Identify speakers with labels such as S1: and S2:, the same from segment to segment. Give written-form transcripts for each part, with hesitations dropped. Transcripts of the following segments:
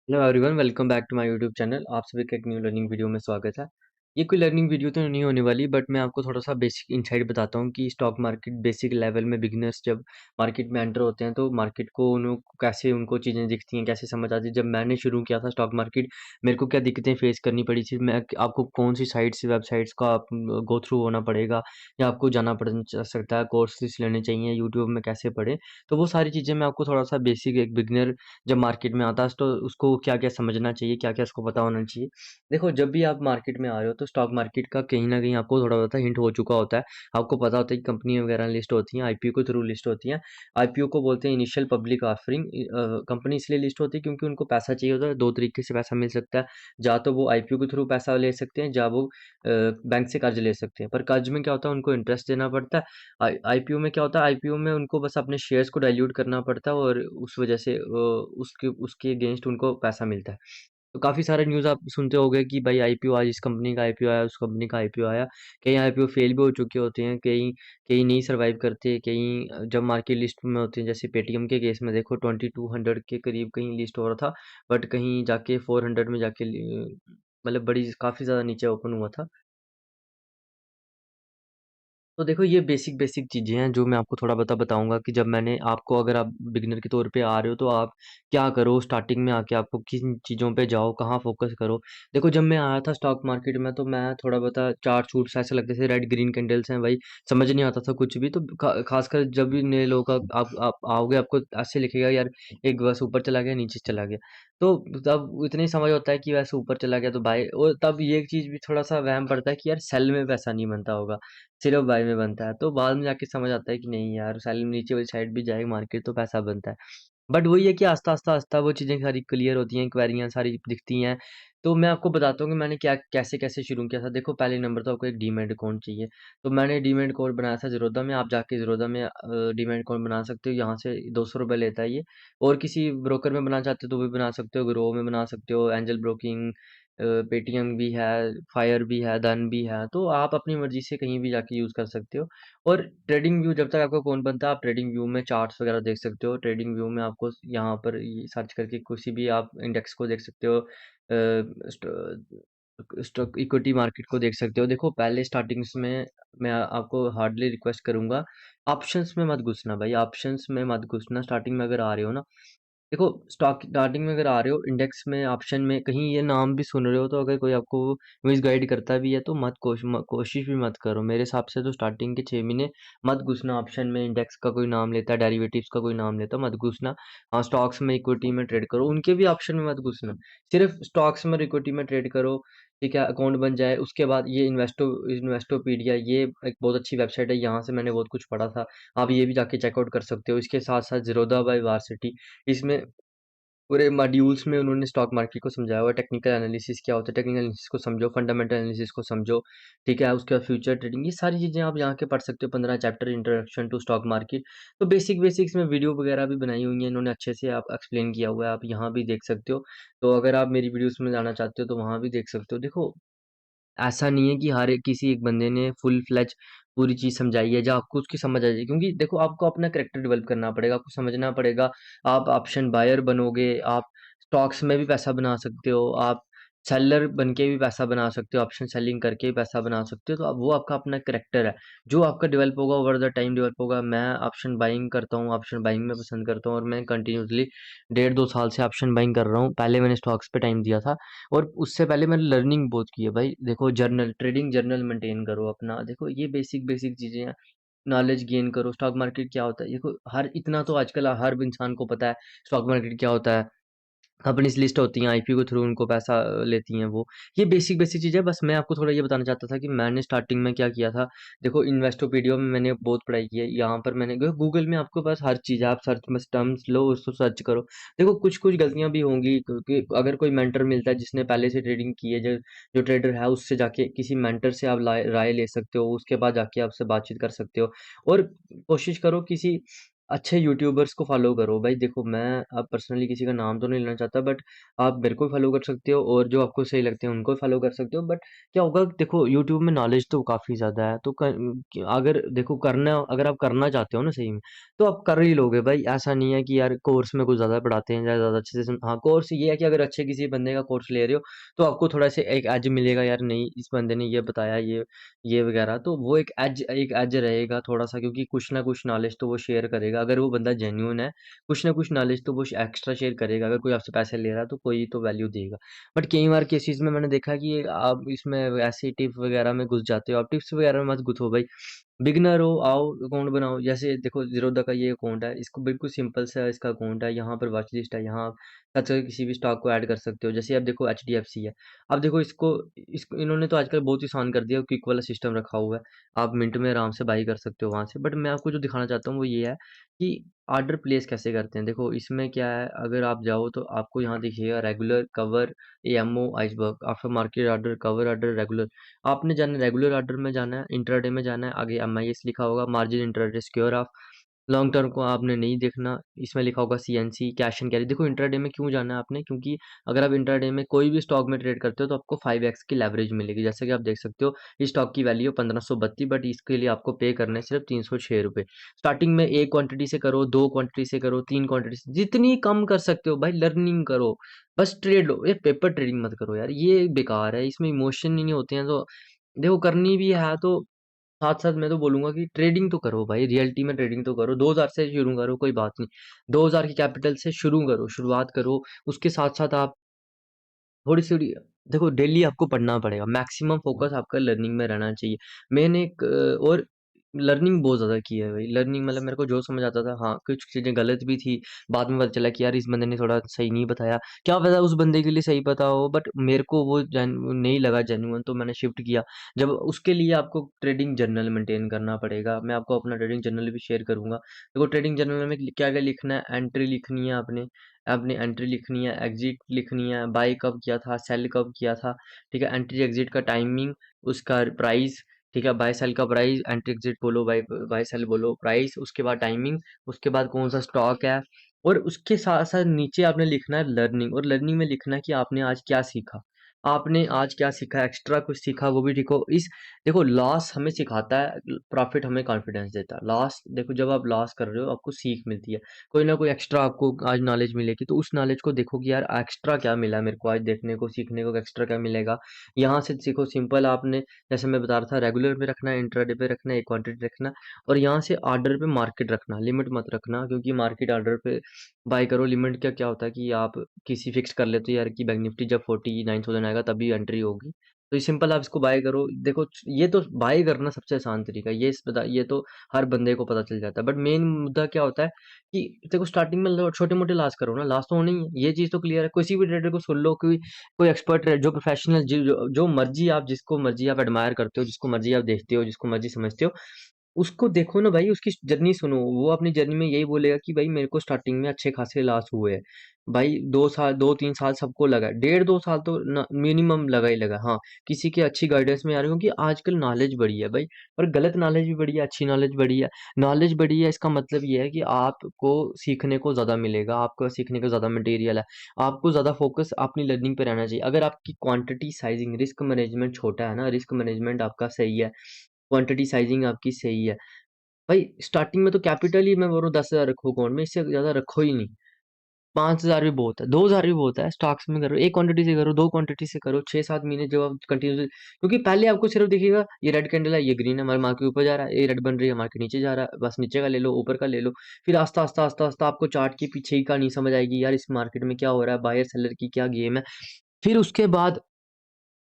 S1: Hello everyone, welcome back to my YouTube channel. आप सभी का एक न्यू लर्निंग वीडियो में स्वागत है। ये कोई लर्निंग वीडियो तो नहीं होने वाली, बट मैं आपको थोड़ा सा बेसिक इनसाइट बताता हूँ कि स्टॉक मार्केट बेसिक लेवल में बिगिनर्स जब मार्केट में एंटर होते हैं तो मार्केट को उनको कैसे उनको चीज़ें दिखती हैं, कैसे समझ आती है। जब मैंने शुरू किया था स्टॉक मार्केट, मेरे को क्या दिक्कतें फेस करनी पड़ी थी, मैं आपको कौन सी साइट्स वेबसाइट्स का आप गो थ्रू होना पड़ेगा या आपको जाना पड़ सकता है, कोर्सेज लेने चाहिए, यूट्यूब में कैसे पढ़े। तो वो सारी चीज़ें मैं आपको थोड़ा सा बेसिक, एक बिगिनर जब मार्केट में आता है तो उसको क्या-क्या समझना चाहिए, क्या-क्या उसको पता होना चाहिए। देखो, जब भी आप मार्केट में आ रहे हो तो स्टॉक मार्केट का कहीं न कहीं आपको थोड़ा बहुत हिंट हो चुका होता है। आपको पता होता है कि कंपनी वगैरह लिस्ट होती हैं, आईपीओ के थ्रू लिस्ट होती हैं। आईपीओ को बोलते हैं इनिशियल पब्लिक ऑफरिंग। कंपनी इसलिए लिस्ट होती है क्योंकि उनको पैसा चाहिए होता है। 2 तरीके से पैसा मिल सकता है। या तो वो आईपीओ के थ्रू पैसा ले सकते हैं, या वो बैंक से कर्ज ले सकते हैं। पर कर्ज में क्या होता है, उनको इंटरेस्ट देना पड़ता है। आईपीओ में क्या होता है, आईपीओ में उनको बस अपने शेयर्स को डाइल्यूट करना पड़ता है और उस वजह से उसके उसके अगेंस्ट उनको पैसा मिलता है। तो काफ़ी सारे न्यूज़ आप सुनते होंगे कि भाई आईपीओ, आज इस कंपनी का आईपीओ आया, उस कंपनी का आईपीओ आया। कई आईपीओ फेल भी हो चुके होते हैं, कई कई नहीं सर्वाइव करते, कई जब मार्केट लिस्ट में होते हैं। जैसे पेटीएम के केस में देखो, 2200 के करीब कहीं लिस्ट हो रहा था, बट कहीं जाके 400 में जाके मतलब बड़ी काफ़ी ज़्यादा नीचे ओपन हुआ था। तो देखो, ये बेसिक बेसिक चीज़ें हैं जो मैं आपको थोड़ा बताऊँगा कि जब मैंने आपको, अगर आप बिगिनर के तौर पे आ रहे हो तो आप क्या करो, स्टार्टिंग में आके आपको किन चीज़ों पे जाओ, कहाँ फ़ोकस करो। देखो, जब मैं आया था स्टॉक मार्केट में तो मैं थोड़ा बहुत चार्ट-चूर्ट्स ऐसे लगते थे, रेड ग्रीन कैंडल्स हैं भाई, समझ नहीं आता था कुछ भी। तो ख़ासकर जब भी नए लोग आप आओगे, आपको ऐसे लिखेगा यार, एक बस ऊपर चला गया, नीचे चला गया। तो तब इतना ही समझ होता है कि वैसे ऊपर चला गया तो बाय। और तब ये एक चीज़ भी थोड़ा-सा वहम पड़ता है कि यार सेल में पैसा नहीं बनता होगा, सिर्फ बाय में बनता है। तो बाद में जाके समझ आता है कि नहीं यार, सैलरी नीचे वाली साइड भी जाएगी मार्केट तो पैसा बनता है। बट वही है कि आस्ता वो चीज़ें सारी क्लियर होती हैं, क्वेरीयाँ सारी दिखती हैं। तो मैं आपको बताता हूँ कि मैंने क्या कैसे-कैसे शुरू किया था। देखो, पहले नंबर तो आपको एक डीमैट अकाउंट चाहिए। तो मैंने डीमैट अकाउंट बनाया था ज़ीरोधा में। आप जाके ज़ीरोधा में डीमैट अकाउंट बना सकते हो। यहाँ से ₹200 लेता है ये। और किसी ब्रोकर में बनाना चाहते हो तो भी बना सकते हो, ग्रो में बना सकते हो, एंजल ब्रोकिंग, पेटीएम भी है, फायर भी है, धन भी है। तो आप अपनी मर्ज़ी से कहीं भी जाके यूज़ कर सकते हो। और ट्रेडिंग व्यू, जब तक आपका अकाउंट बनता है, आप ट्रेडिंग व्यू में चार्ट्स वगैरह देख सकते हो। ट्रेडिंग व्यू में आपको यहाँ पर ये सर्च करके किसी भी आप इंडेक्स को देख सकते हो। स्टॉक इक्विटी मार्केट को देख सकते हो। देखो, पहले स्टार्टिंग्स में मैं आपको हार्डली रिक्वेस्ट करूंगा, ऑप्शंस में मत घुसना भाई, ऑप्शंस में मत घुसना। स्टार्टिंग में अगर आ रहे हो ना, देखो, स्टॉक स्टार्टिंग में अगर आ रहे हो, इंडेक्स में, ऑप्शन में, कहीं ये नाम भी सुन रहे हो, तो अगर कोई आपको मिस गाइड करता भी है तो मत कोशिश भी मत करो। मेरे हिसाब से तो स्टार्टिंग के 6 महीने मत घुसना ऑप्शन में। इंडेक्स का कोई नाम लेता है, डेरिवेटिव्स का कोई नाम लेता है, मत घुसना। हाँ, स्टॉक्स में, इक्विटी में ट्रेड करो, उनके भी ऑप्शन में मत घुसना। सिर्फ स्टॉक्स में और इक्विटी में ट्रेड करो। ठीक है, अकाउंट बन जाए उसके बाद ये इन्वेस्टोपीडिया, ये एक बहुत अच्छी वेबसाइट है, यहाँ से मैंने बहुत कुछ पढ़ा था। आप ये भी जाके चेकआउट कर सकते हो। इसके साथ साथ ज़ीरोधा बाय वारसिटी, इसमें पूरे मॉड्यूल्स में उन्होंने स्टॉक मार्केट को समझाया हुआ है। टेक्निकल एनालिसिस क्या होता है, टेक्निकल एनालिसिस को समझो, फंडामेंटल एनालिसिस को समझो। ठीक है, उसके बाद फ्यूचर ट्रेडिंग, ये सारी चीज़ें आप यहाँ के पढ़ सकते हो। 15 chapter introduction to stock market. तो बेसिक्स में वीडियो वगैरह भी बनाई हुई है इन्होंने, अच्छे से आप एक्सप्लेन किया हुआ है, आप यहाँ भी देख सकते हो। तो अगर आप मेरी वीडियोस में जाना चाहते हो तो वहाँ भी देख सकते हो। देखो, ऐसा नहीं है कि हर एक किसी एक बंदे ने फुल फ्लेज पूरी चीज़ समझाई है जो आपको उसकी समझ आ जाए, क्योंकि देखो, आपको अपना कैरेक्टर डेवलप करना पड़ेगा, आपको समझना पड़ेगा। आप ऑप्शन बायर बनोगे, आप स्टॉक्स में भी पैसा बना सकते हो, आप सेलर बन के भी पैसा बना सकते हो, ऑप्शन सेलिंग करके भी पैसा बना सकते हो। तो अब वो आपका अपना कैरेक्टर है, जो आपका डेवलप होगा, ओवर द टाइम डेवलप होगा। मैं ऑप्शन बाइंग करता हूँ, ऑप्शन बाइंग में पसंद करता हूँ, और मैं कंटिन्यूसली 1.5-2 साल से ऑप्शन बाइंग कर रहा हूँ। पहले मैंने स्टॉक्स पे टाइम दिया था, और उससे पहले मैंने लर्निंग बहुत की है भाई। देखो, जर्नल, ट्रेडिंग जर्नल मेंटेन करो अपना। देखो, ये बेसिक बेसिक चीज़ें हैं। नॉलेज गेन करो, स्टॉक मार्केट क्या होता है। देखो, हर इतना तो आजकल हर इंसान को पता है स्टॉक मार्केट क्या होता है। कंपनीज़ लिस्ट होती हैं, आईपीओ के थ्रू उनको पैसा लेती हैं वो। ये बेसिक बेसिक चीज़ है। बस मैं आपको थोड़ा ये बताना चाहता था कि मैंने स्टार्टिंग में क्या किया था। देखो, इन्वेस्टोपीडिया में मैंने बहुत पढ़ाई की है। यहाँ पर मैंने गूगल में आपके पास हर चीज़ है, आप सर्च बस टर्म्स लो, उसको सर्च करो। देखो, कुछ-कुछ गलतियाँ भी होंगी, क्योंकि अगर कोई मेंटर मिलता है जिसने पहले से ट्रेडिंग की है, जो जो ट्रेडर है, उससे जाके किसी मेंटर से आप राय ले सकते हो, उसके बाद जाके आपसे बातचीत कर सकते हो। और कोशिश करो किसी अच्छे यूट्यूबर्स को फॉलो करो भाई। देखो मैं अब पर्सनली किसी का नाम तो नहीं लेना चाहता, बट आप मेरे को भी फॉलो कर सकते हो और जो आपको सही लगते हैं उनको फॉलो कर सकते हो। बट क्या होगा, देखो यूट्यूब में नॉलेज तो काफ़ी ज़्यादा है, तो अगर देखो करना, अगर आप करना चाहते हो ना सही में, तो आप कर ही लोगे भाई। ऐसा नहीं है कि यार कोर्स में कुछ ज़्यादा पढ़ाते हैं या ज़्यादा अच्छे से हाँ, कोर्स ये है कि अगर अच्छे किसी बंदे का कोर्स ले रहे हो तो आपको थोड़ा सा एक एज मिलेगा, यार नहीं इस बंदे ने ये बताया, ये वगैरह, तो वो एक एज रहेगा थोड़ा सा, क्योंकि कुछ ना कुछ नॉलेज तो वो शेयर करेगा। अगर वो बंदा जेन्युइन है, कुछ ना कुछ नॉलेज तो वो एक्स्ट्रा शेयर करेगा। अगर कोई आपसे पैसे ले रहा है तो कोई तो वैल्यू देगा। बट कई बार केसेस में मैंने देखा कि आप इसमें ऐसे टिप वगैरह में घुस जाते हो। आप टिप्स वगैरह में मत घुसो भाई। बिगिनर हो, आओ अकाउंट बनाओ। जैसे देखो जीरोधा का ये अकाउंट है, इसको बिल्कुल सिंपल सा इसका अकाउंट है। यहाँ पर वॉच लिस्ट है, यहाँ आप सर्च करके किसी भी स्टॉक को ऐड कर सकते हो। जैसे आप देखो HDFC है, अब देखो इसको इन्होंने तो आजकल बहुत ही आसान कर दिया, क्विक वाला सिस्टम रखा हुआ है। आप मिनट में आराम से बाई कर सकते हो वहां से। बट मैं आपको जो दिखाना चाहता हूँ वो ये है कि ऑर्डर प्लेस कैसे करते हैं। देखो इसमें क्या है, अगर आप जाओ तो आपको यहाँ दिखिएगा regular, cover, AMO, iceberg, after market order, cover order, regular. आपने जाना रेगुलर ऑर्डर में जाना है, इंट्राडे में जाना है, आगे MIS लिखा होगा, margin intraday secure of. Long term को आपने नहीं देखना, इसमें लिखा होगा CNC, कैश एंड कैरी। देखो इंट्राडे में क्यों जाना है आपने, क्योंकि अगर आप इंट्राडे में कोई भी स्टॉक में ट्रेड करते हो तो आपको 5x की लेवरेज मिलेगी। जैसे कि आप देख सकते हो इस स्टॉक की वैल्यू 1532, बट इसके लिए आपको पे करना है सिर्फ 306 रुपये। स्टार्टिंग में एक क्वांटिटी से करो, दो क्वांटिटी से करो, तीन क्वांटिटी से, जितनी कम कर सकते हो भाई। लर्निंग करो, बस ट्रेड लो। ये पेपर ट्रेडिंग मत करो यार, ये बेकार है, इसमें इमोशन ही नहीं होते हैं। तो देखो करनी भी है तो साथ साथ मैं तो बोलूंगा कि ट्रेडिंग तो करो भाई, रियलिटी में ट्रेडिंग तो करो। 2000 से शुरू करो, कोई बात नहीं। 2000 की कैपिटल से शुरू करो, शुरुआत करो। उसके साथ साथ आप थोड़ी सी देखो डेली आपको पढ़ना पड़ेगा। मैक्सिमम फोकस आपका लर्निंग में रहना चाहिए। मैंने एक और लर्निंग बहुत ज़्यादा की है भाई। लर्निंग मतलब मेरे को जो समझ आता था, हाँ कुछ चीज़ें गलत भी थी। बाद में पता चला कि यार इस बंदे ने थोड़ा सही नहीं बताया, क्या पता उस बंदे के लिए सही पता हो, बट मेरे को वो नहीं लगा जेन्युइन, तो मैंने शिफ्ट किया। जब उसके लिए आपको ट्रेडिंग जर्नल मेंटेन करना पड़ेगा। मैं आपको अपना ट्रेडिंग जर्नल भी शेयर करूंगा। देखो ट्रेडिंग जर्नल में क्या क्या लिखना है, एंट्री लिखनी है आपने, अपनी एंट्री लिखनी है, एग्जिट लिखनी है, बाय कब किया था, सेल कब किया था, ठीक है, एंट्री एग्जिट का टाइमिंग, उसका प्राइस, ठीक है, बाय सेल का प्राइस, एंट्री एग्जिट बोलो, बाय बाय सेल बोलो, प्राइस, उसके बाद टाइमिंग, उसके बाद कौन सा स्टॉक है। और उसके साथ साथ नीचे आपने लिखना है लर्निंग, और लर्निंग में लिखना है कि आपने आज क्या सीखा। आपने आज क्या सीखा, एक्स्ट्रा कुछ सीखा वो भी लिखो। इस देखो लॉस हमें सिखाता है, प्रॉफिट हमें कॉन्फिडेंस देता है। लॉस देखो, जब आप लॉस कर रहे हो आपको सीख मिलती है, कोई ना कोई एक्स्ट्रा आपको आज नॉलेज मिलेगी, तो उस नॉलेज को देखो कि यार एक्स्ट्रा क्या मिला मेरे को आज देखने को, सीखने को, एक्स्ट्रा क्या मिलेगा। यहाँ से सीखो। सिंपल आपने, जैसे मैं बता रहा था, रेगुलर पे रखना है, इंट्राडे पे रखना है, एक क्वांटिटी रखना, और यहाँ से ऑर्डर पे मार्केट रखना, लिमिट मत रखना, क्योंकि मार्केट ऑर्डर पे बाय करो। लिमिट क्या क्या होता है कि आप किसी फिक्स कर लेते हो यार कि बैंक निफ्टी जब 49,000 आएगा तभी एंट्री होगी, तो ये सिंपल आप इसको बाय करो। देखो ये तो बाय करना सबसे आसान तरीका है, ये तो हर बंदे को पता चल जाता है। बट मेन मुद्दा क्या होता है कि देखो स्टार्टिंग में छोटे मोटे लॉस करो ना, लॉस तो होना ही है, ये चीज तो क्लियर है। किसी भी ट्रेडर को सुन लो, कोई कोई एक्सपर्ट जो प्रोफेशनल, जो मर्जी आप, जिसको मर्जी आप एडमायर करते हो, जिसको मर्जी आप देखते हो, जिसको मर्जी समझते हो, उसको देखो ना भाई, उसकी जर्नी सुनो। वो अपनी जर्नी में यही बोलेगा कि भाई मेरे को स्टार्टिंग में अच्छे खासे लॉस हुए हैं भाई। 2 साल, 2-3 साल सबको लगा, 1.5-2 साल तो मिनिमम लगा ही लगा। हाँ, किसी की अच्छी गाइडेंस में आ रही है, क्योंकि आजकल नॉलेज बढ़ी है भाई। और गलत नॉलेज भी बढ़ी है, अच्छी नॉलेज बढ़ी है। नॉलेज बढ़ी है इसका मतलब ये है कि आपको सीखने को ज़्यादा मिलेगा, आपको सीखने का ज़्यादा मटेरियल है। आपको ज़्यादा फोकस अपनी लर्निंग पे रहना चाहिए। अगर आपकी क्वांटिटी साइजिंग, रिस्क मैनेजमेंट छोटा है ना, रिस्क मैनेजमेंट आपका सही है, क्वांटिटी साइजिंग आपकी सही है भाई, स्टार्टिंग में तो कैपिटल ही मैं बोल रहा हूँ 10,000 रखो अकाउंट में, इससे ज्यादा रखो ही नहीं। 5,000 भी बहुत है, 2,000 भी बहुत है। स्टॉक्स में करो, एक क्वांटिटी से करो, दो क्वांटिटी से करो, 6-7 महीने जब आप कंटिन्यू, क्योंकि पहले आपको सिर्फ दिखेगा ये रेड कैंडल है, ये ग्रीन है, हमारे मार्केट ऊपर जा रहा है, ये रेड बन रही है, मार्केट नीचे जा रहा है, बस नीचे का ले लो, ऊपर का ले लो। फिर आस्ता आस्ता आस्ता आस्ता आपको चार्ट के पीछे ही कहानी समझ आएगी, यार इस मार्केट में क्या हो रहा है, बायर सेलर की क्या गेम है। फिर उसके बाद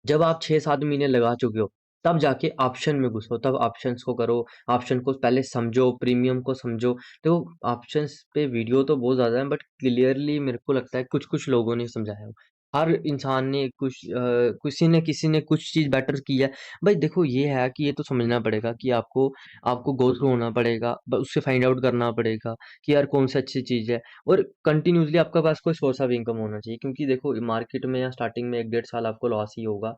S1: जब आप 6-7 महीने लगा चुके हो, तब जाके ऑप्शन में घुसो, तब ऑप्शंस को करो। ऑप्शन को पहले समझो, प्रीमियम को समझो। तो ऑप्शंस पे वीडियो तो बहुत ज़्यादा है, बट क्लियरली मेरे को लगता है कुछ कुछ लोगों ने समझाया हो। हर इंसान ने कुछ किसी ने किसी ने कुछ चीज़ बेटर की है भाई। देखो ये है कि ये तो समझना पड़ेगा कि आपको आपको गो थ्रू होना पड़ेगा, उससे फाइंड आउट करना पड़ेगा कि यार कौन सी अच्छी चीज़ है। और कंटिन्यूअसली आपके पास कोई सोर्स ऑफ इनकम होना चाहिए, क्योंकि देखो मार्केट में या स्टार्टिंग में 1-1.5 साल आपको लॉस ही होगा।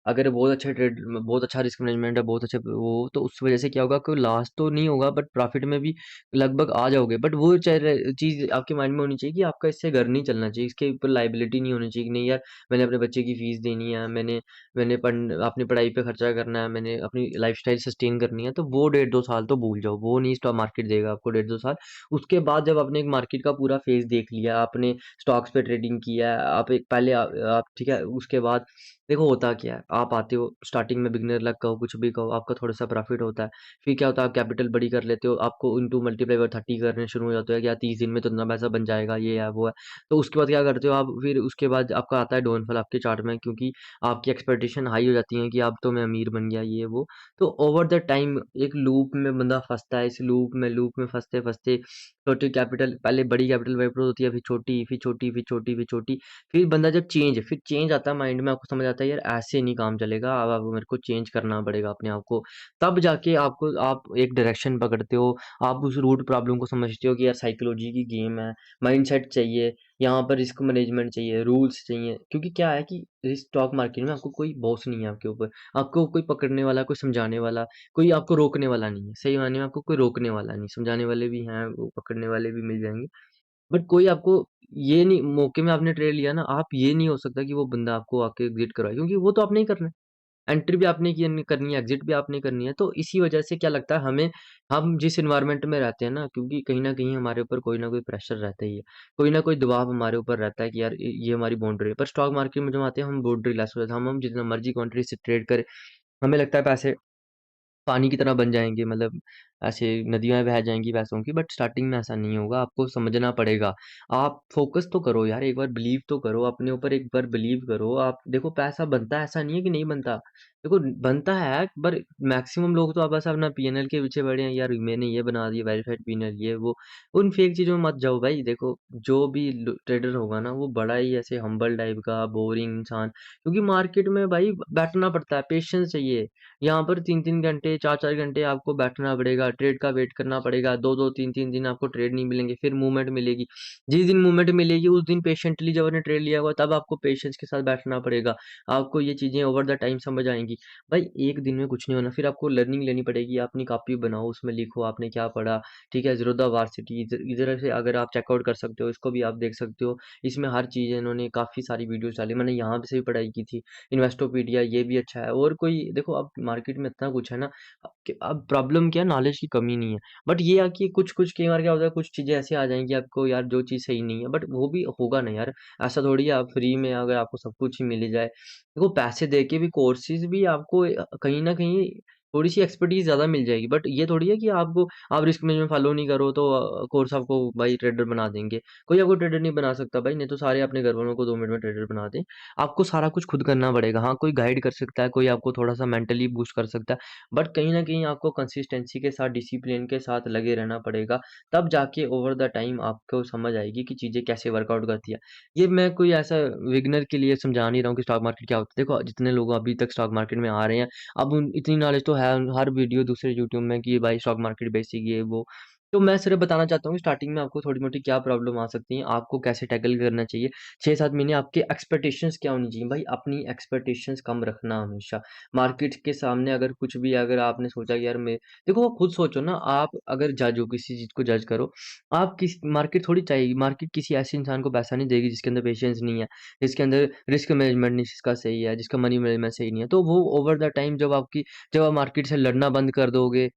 S1: अगर बहुत अच्छा रिस्क मैनेजमेंट है, बहुत अच्छे वो, तो उस वजह से क्या होगा कि लॉस तो नहीं होगा बट प्रॉफिट में भी लगभग आ जाओगे। बट वो चीज़ आपके माइंड में होनी चाहिए कि आपका इससे घर नहीं चलना चाहिए, इसके ऊपर लाइबिलिटी नहीं होनी चाहिए कि नहीं यार मैंने अपने बच्चे की फीस देनी है, मैंने अपनी पढ़ाई पे खर्चा करना है, मैंने अपनी लाइफस्टाइल सस्टेन करनी है, तो वो 1.5-2 साल तो भूल जाओ, वो नहीं स्टॉक मार्केट देगा आपको 1.5-2 साल। उसके बाद जब आपने एक मार्केट का पूरा फेज देख लिया, आपने स्टॉक्स पे ट्रेडिंग किया है, आप एक पहले आप ठीक है, उसके बाद देखो होता क्या है, आप आते हो स्टार्टिंग में बिगनर लक कहो कुछ भी कहो, आपका थोड़ा सा प्रॉफिट होता है। फिर क्या होता है, आप कैपिटल बड़ी कर लेते हो, आपको इंटू मल्टीप्लाई बाय 30 करने शुरू हो जाते हो कि यार 30 दिन में तो इतना पैसा बन जाएगा, ये है वो है। तो उसके बाद क्या करते हो आप, फिर उसके बाद आपका आता है डाउनफॉल आपके चार्ट में, क्योंकि आपकी एक्सपेक्टेशन हाई हो जाती है कि अब तो मैं अमीर बन गया, ये वो। तो ओवर द टाइम एक लूप में बंदा फंसता है, इस लूप में फंसते फंसते छोटी कैपिटल, पहले बड़ी कैपिटल वाइपर होती है, फिर छोटी, फिर छोटी, फिर छोटी, फिर छोटी। फिर बंदा जब फिर चेंज आता है माइंड में, आपको समझ आता है यार ऐसे नहीं काम चलेगा, अब मेरे को चेंज करना पड़ेगा अपने आप को। तब जाके आप एक डायरेक्शन पकड़ते हो, आप उस रूट प्रॉब्लम को समझते हो कि यार साइकोलॉजी की गेम है, माइंडसेट चाहिए, यहाँ पर रिस्क मैनेजमेंट चाहिए, रूल्स चाहिए। क्योंकि क्या है कि इस स्टॉक मार्केट में आपको कोई बॉस नहीं है आपके ऊपर, आपको कोई पकड़ने वाला, कोई समझाने वाला, कोई आपको रोकने वाला नहीं है। सही मायने में आपको कोई रोकने वाला नहीं, समझाने वाले भी हैं, वो पकड़ने वाले भी मिल जाएंगे, बट कोई आपको ये नहीं, मौके में आपने ट्रेड लिया ना, आप ये नहीं हो सकता कि वो बंदा आपको आके एग्जिट कराए, क्योंकि वो तो आपने ही करना है। एंट्री भी आपने की करनी है, एग्जिट भी आपने करनी है। तो इसी वजह से क्या लगता है हमें, हम जिस इन्वायरमेंट में रहते हैं ना, क्योंकि कहीं ना कहीं हमारे ऊपर कोई ना कोई प्रेशर रहता ही है, कोई ना कोई दबाव हमारे ऊपर रहता है कि यार ये हमारी बाउंड्री है। पर स्टॉक मार्केट में जब आते हैं हम बाउंड्री लेस हो जाते हैं, हम जितना मर्जी क्वांटिटी से ट्रेड करें, हमें लगता है पैसे पानी की तरह बन जाएँगे, मतलब ऐसे नदियाँ बह जाएँगी पैसों की, बट स्टार्टिंग में ऐसा नहीं होगा, आपको समझना पड़ेगा। आप फ़ोकस तो करो यार, एक बार बिलीव तो करो, अपने ऊपर एक बार बिलीव करो। आप देखो पैसा बनता है, ऐसा नहीं है कि नहीं बनता। देखो बनता है, पर मैक्सिमम लोग तो अब बस अपना पीएनएल के पीछे पड़े हैं, यार मैंने ये बना दिया वेरिफाइड पीएनएल ये वो। उन फेक चीज़ों में मत जाओ भाई, देखो जो भी ट्रेडर होगा ना, वो बड़ा ही ऐसे हम्बल टाइप का बोरिंग इंसान, क्योंकि मार्केट में भाई बैठना पड़ता है, पेशेंस चाहिए। यहाँ पर 3-3 घंटे 4-4 घंटे आपको बैठना पड़ेगा, ट्रेड का वेट करना पड़ेगा, 2-2 3-3 दिन आपको ट्रेड नहीं मिलेंगे, फिर मूवमेंट मिलेगी। जिस दिन मूवमेंट मिलेगी उस दिन पेशेंटली जब आपने ट्रेड लिया हुआ तब आपको पेशेंस के साथ बैठना पड़ेगा। आपको ये चीज़ें ओवर द टाइम समझ आएँगी। भाई एक दिन में कुछ नहीं होना, फिर आपको लर्निंग लेनी पड़ेगी, अपनी कॉपी बनाओ, उसमें लिखो आपने क्या पढ़ा, ठीक है? ज़ीरोधा वार्सिटी इधर इधर से अगर आप चेकआउट कर सकते हो, इसको भी आप देख सकते हो। इसमें हर चीज़ इन्होंने काफ़ी सारी वीडियोज़ डाली, मैंने यहाँ से भी पढ़ाई की थी। इन्वेस्टोपीडिया ये भी अच्छा है, और कोई देखो अब मार्केट में इतना कुछ है ना, अब प्रॉब्लम क्या है, नॉलेज की कमी नहीं है, बट ये है कि कुछ कुछ कई बार क्या होता है, कुछ चीजें ऐसे आ जाएंगी आपको यार जो चीज सही नहीं है, बट वो भी होगा ना यार। ऐसा थोड़ी है आप फ्री में अगर आपको सब कुछ ही मिल जाए, देखो पैसे दे के भी कोर्सेज भी आपको कहीं ना कहीं थोड़ी सी एक्सपर्टीज ज्यादा मिल जाएगी, बट ये थोड़ी है कि आपको, आप रिस्क मैनेजमेंट फॉलो नहीं करो तो कोर्स आपको भाई ट्रेडर बना देंगे। कोई आपको ट्रेडर नहीं बना सकता भाई, नहीं तो सारे अपने घर वालों को 2 मिनट में ट्रेडर बना दें। आपको सारा कुछ खुद करना पड़ेगा। हाँ, कोई गाइड कर सकता है, कोई आपको थोड़ा-सा मेंटली बूस्ट कर सकता है, बट कहीं न कहीं आपको कंसिस्टेंसी के साथ, डिसिप्लिन के साथ लगे रहना पड़ेगा। तब जाके ओवर द टाइम आपको समझ आएगी कि चीज़ें कैसे वर्कआउट करती है। ये मैं कोई ऐसा बिगिनर के लिए समझा नहीं रहा हूँ कि स्टॉक मार्केट क्या होता है। देखो, जितने लोग अभी तक स्टॉक मार्केट में आ रहे हैं, अब उन इतनी नॉलेज तो है हर वीडियो दूसरे यूट्यूब में कि भाई स्टॉक मार्केट बेसिक ये वो। तो मैं सिर्फ बताना चाहता हूँ कि स्टार्टिंग में आपको थोड़ी-मोटी क्या प्रॉब्लम आ सकती है, आपको कैसे टैकल करना चाहिए। 6-7 महीने आपके एक्सपेक्टेशंस क्या होनी चाहिए भाई, अपनी एक्सपेक्टेशंस कम रखना हमेशा। मार्केट के सामने अगर कुछ भी, अगर आपने सोचा कि यार मैं, देखो वो खुद सोचो ना, आप अगर जज हो, किसी चीज़ को जज करो, आप किस मार्केट थोड़ी चाहेगी, मार्केट किसी ऐसे इंसान को पैसा नहीं देगी जिसके अंदर पेशेंस नहीं है, जिसके अंदर रिस्क मैनेजमेंट नहीं जिसका सही है, जिसका मनी मैनेजमेंट सही नहीं है। तो वो ओवर द टाइम जब आप मार्केट से लड़ना बंद कर दोगे,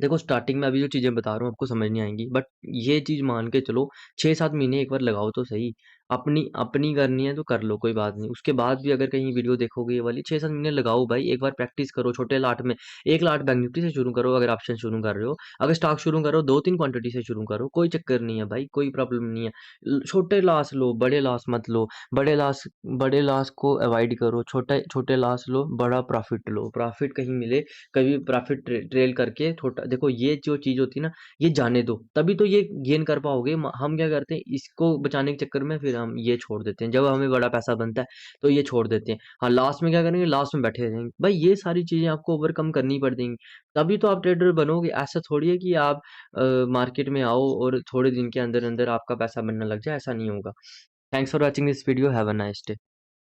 S1: देखो स्टार्टिंग में अभी जो चीज़ें बता रहा हूँ आपको समझ नहीं आएँगी, बट ये चीज़ मान के चलो 6-7 महीने एक बार लगाओ तो सही। अपनी अपनी करनी है तो कर लो, कोई बात नहीं। उसके बाद भी अगर कहीं वीडियो देखोगे ये वाली, 6-7 महीने लगाओ भाई, एक बार प्रैक्टिस करो छोटे लॉट में। 1 लॉट बैंक निफ्टी से शुरू करो अगर ऑप्शन शुरू कर रहे हो। अगर स्टॉक शुरू करो 2-3 क्वांटिटी से शुरू करो, कोई चक्कर नहीं है भाई, कोई प्रॉब्लम नहीं है। छोटे लॉस लो, बड़े लॉस मत लो। बड़े लॉस को अवॉइड करो, छोटे छोटे लॉस लो, बड़ा प्रॉफिट लो। प्रॉफिट कहीं मिले, कभी प्रॉफिट ट्रेल करके छोटा, देखो ये जो चीज होती है ना, ये जाने दो, तभी तो ये गेन कर पाओगे। हम क्या करते हैं, इसको बचाने के चक्कर में फिर हम ये छोड़ देते हैं, जब हमें बड़ा पैसा बनता है तो ये छोड़ देते हैं। हाँ, लास्ट में क्या करेंगे, लास्ट में बैठे रहेंगे भाई। ये सारी चीजें आपको ओवरकम करनी पड़ देंगी, तभी तो आप ट्रेडर बनोगे। ऐसा थोड़ी है कि आप मार्केट में आओ और थोड़े दिन के अंदर अंदर आपका पैसा बनने लग जाए, ऐसा नहीं होगा। Thanks for watching this video, have a nice day.